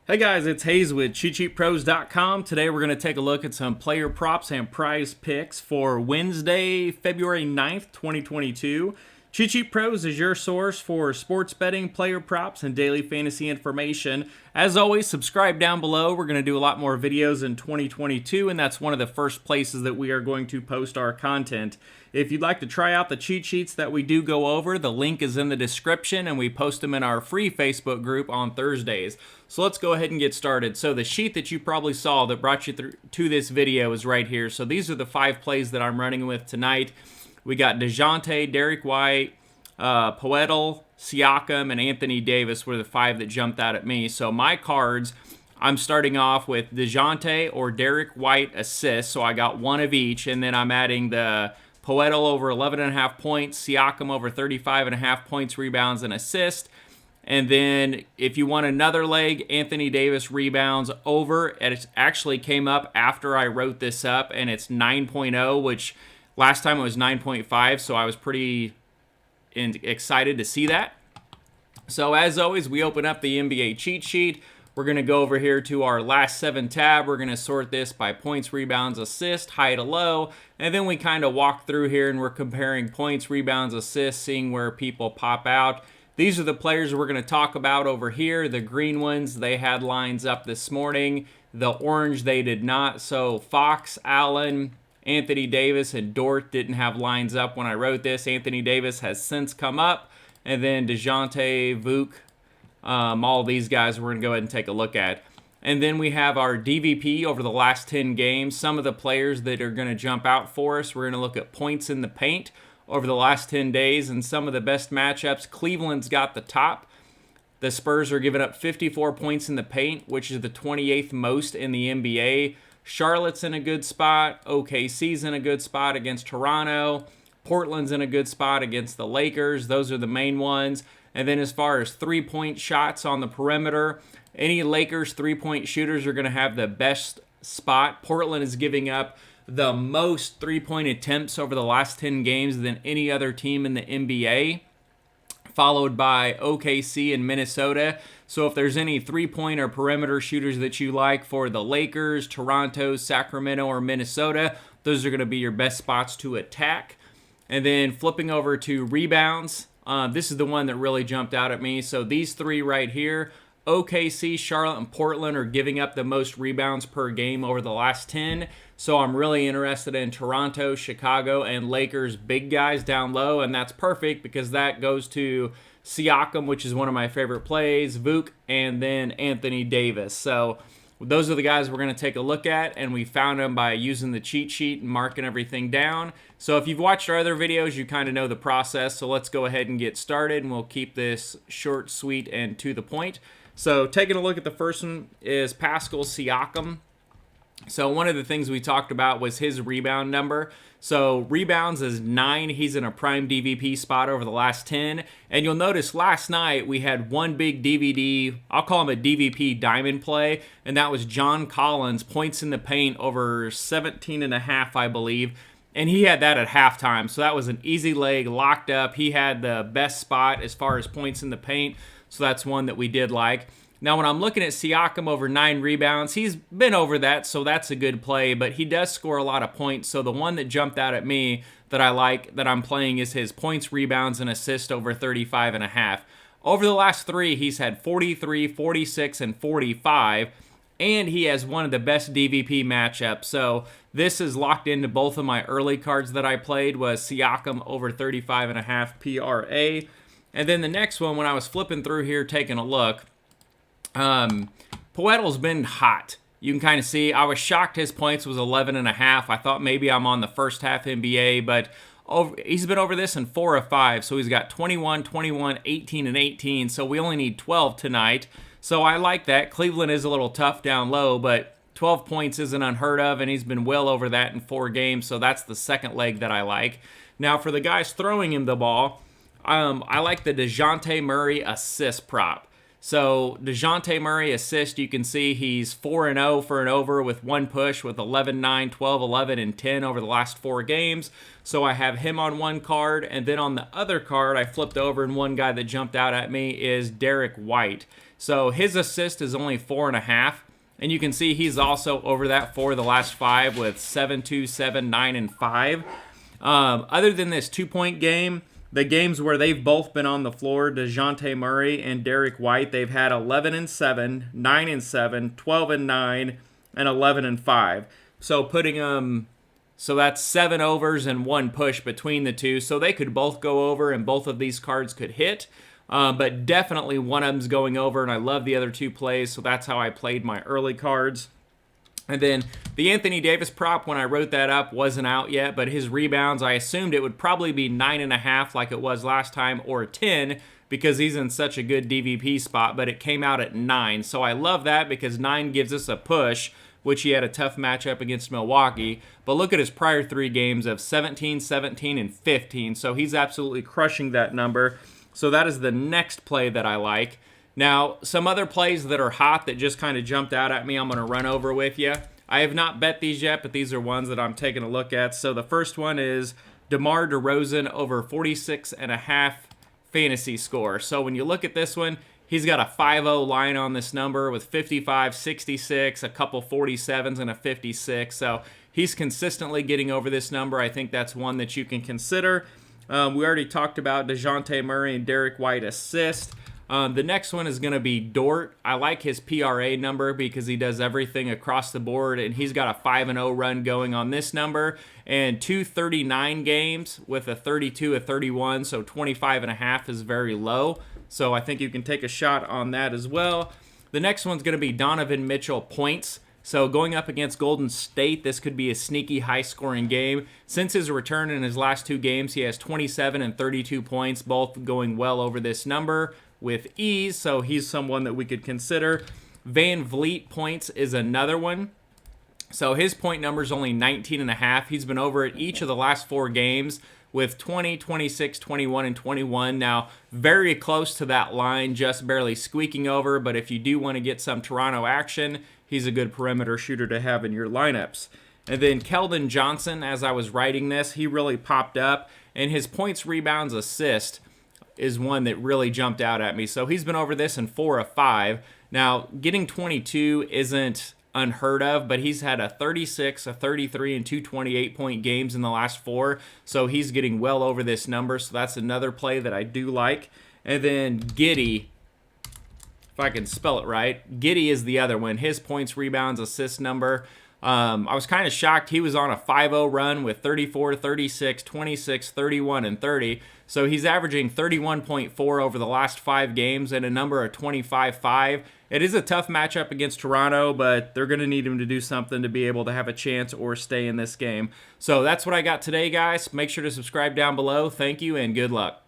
Hey guys, it's Hayes with CheatSheetPros.com. Today we're going to take a look at some player props and prize picks for Wednesday, February 9th, 2022. Cheat Sheet Pros is your source for sports betting, player props, and daily fantasy information. As always, subscribe down below. We're going to do a lot more videos in 2022, and that's one of the first places that we are going to post our content. If you'd like to try out the cheat sheets that we do go over, the link is in the description, and we post them in our free Facebook group on Thursdays. So let's go ahead and get started. So the sheet that you probably saw that brought you to this video is right here. So these are the 5 plays that I'm running with tonight. We got Dejante, Derek White, Pascal Ciacom, and Anthony Davis were the 5 that jumped out at me. So my cards, I'm starting off with Dejante or Derek White assists. So I got one of each, and then I'm adding the Pascal over 11.5 points, Ciacom over 35.5 points, rebounds, and assists. And then if you want another leg, Anthony Davis rebounds over. It actually came up after I wrote this up, and it's 9.0, which last time it was 9.5, so I was pretty excited to see that. So as always, we open up the NBA cheat sheet. We're going to go over here to our last 7 tab. We're going to sort this by points, rebounds, assists, high to low. And then we kind of walk through here and we're comparing points, rebounds, assists, seeing where people pop out. These are the players we're going to talk about over here. The green ones, they had lines up this morning. The orange, they did not. So Fox, Allen, Anthony Davis, and Dort didn't have lines up when I wrote this. Anthony Davis has since come up. And then Dejante, Vuk, all these guys we're going to go ahead and take a look at. And then we have our DVP over the last 10 games. Some of the players that are going to jump out for us. We're going to look at points in the paint over the last 10 days and some of the best matchups. Cleveland's got the top. The Spurs are giving up 54 points in the paint, which is the 28th most in the NBA. Charlotte's in a good spot. OKC's in a good spot against Toronto. Portland's in a good spot against the Lakers. Those are the main ones. And then as far as three-point shots on the perimeter, any Lakers three-point shooters are going to have the best spot. Portland is giving up the most three-point attempts over the last 10 games than any other team in the NBA, followed by OKC and Minnesota. So if there's any three-point or perimeter shooters that you like for the Lakers, Toronto, Sacramento, or Minnesota, those are going to be your best spots to attack. And then flipping over to rebounds, this is the one that really jumped out at me. So these 3 right here, OKC, Charlotte, and Portland are giving up the most rebounds per game over the last 10. So I'm really interested in Toronto, Chicago, and Lakers big guys down low, and that's perfect because that goes to Siakam, which is one of my favorite plays, Vuk, and then Anthony Davis. So those are the guys we're going to take a look at, and we found them by using the cheat sheet and marking everything down. So if you've watched our other videos, you kind of know the process. So let's go ahead and get started, and we'll keep this short, sweet, and to the point. So taking a look at the first one is Pascal Ciacom. So one of the things we talked about was his rebound number. So rebounds is 9. He's in a prime DVP spot over the last 10. And you'll notice last night we had one big DVD, I'll call him a DVP diamond play, and that was John Collins, points in the paint over 17.5, I believe. And he had that at halftime. So that was an easy leg, locked up. He had the best spot as far as points in the paint. So that's one that we did like. Now, when I'm looking at Siakam over 9 rebounds, he's been over that, so that's a good play, but he does score a lot of points. So the one that jumped out at me that I like, that I'm playing, is his points, rebounds, and assists over 35.5. Over the last 3, he's had 43, 46, and 45, and he has one of the best DVP matchups. So this is locked into both of my early cards that I played, was Siakam over 35.5 PRA. And then the next one, when I was flipping through here taking a look, Pascal's been hot. You can kind of see, I was shocked his points was 11.5. I thought maybe I'm on the first half NBA, but he's been over this in 4 of 5. So he's got 21, 21, 18, and 18. So we only need 12 tonight. So I like that. Cleveland is a little tough down low, but 12 points isn't unheard of, and he's been well over that in 4 games. So that's the second leg that I like. Now for the guys throwing him the ball, I like the Dejante Murray assist prop. So Dejante Murray assist, you can see he's 4-0 for an over with 1 push with 11, 9, 12, 11, and 10 over the last 4 games. So I have him on one card, and then on the other card I flipped over, and one guy that jumped out at me is Derek White. So his assist is only 4.5. And you can see he's also over that for the last 5 with 7, 2, 7, 9, and 5. Other than this 2-point game, the games where they've both been on the floor, Dejante Murray and Derek White, they've had 11 and 7, 9 and 7, 12 and 9, and 11 and 5. So putting them, so that's 7 overs and 1 push between the two. So they could both go over, and both of these cards could hit. But definitely one of them's going over, and I love the other 2 plays, so that's how I played my early cards. And then the Anthony Davis prop, when I wrote that up, wasn't out yet, but his rebounds, I assumed it would probably be 9.5 like it was last time, or 10, because he's in such a good DVP spot, but it came out at 9. So I love that because 9 gives us a push, which he had a tough matchup against Milwaukee. But look at his prior 3 games of 17, 17, and 15, so he's absolutely crushing that number. So that is the next play that I like. Now, some other plays that are hot that just kind of jumped out at me, I'm going to run over with you. I have not bet these yet, but these are ones that I'm taking a look at. So the first one is DeMar DeRozan over 46.5 fantasy score. So when you look at this one, he's got a 5-0 line on this number with 55, 66, a couple 47s, and a 56. So he's consistently getting over this number. I think that's one that you can consider. We already talked about Dejante Murray and Derek White assist. The next one is going to be Dort. I like his PRA number because he does everything across the board, and he's got a 5-0 run going on this number, and 239 games with a 32, a 31, so 25.5 is very low. So I think you can take a shot on that as well. The next one's going to be Donovan Mitchell points. So going up against Golden State, this could be a sneaky high-scoring game. Since his return in his last 2 games, he has 27 and 32 points, both going well over this number with ease, so he's someone that we could consider. Van Vliet points is another one. So his point number is only 19.5. He's been over at each of the last 4 games with 20, 26, 21, and 21. Now, very close to that line, just barely squeaking over, but if you do want to get some Toronto action, he's a good perimeter shooter to have in your lineups. And then Kelvin Johnson, as I was writing this, he really popped up, and his points, rebounds, assist is one that really jumped out at me. So he's been over this in 4 of 5. Now, getting 22 isn't unheard of, but he's had a 36, a 33, and 228-point games in the last 4, so he's getting well over this number, so that's another play that I do like. And then Giddey, if I can spell it right, Giddey is the other one. His points, rebounds, assist number, I was kind of shocked. He was on a 5-0 run with 34, 36, 26, 31, and 30. So he's averaging 31.4 over the last 5 games and a number of 25.5. It is a tough matchup against Toronto, but they're going to need him to do something to be able to have a chance or stay in this game. So that's what I got today, guys. Make sure to subscribe down below. Thank you and good luck.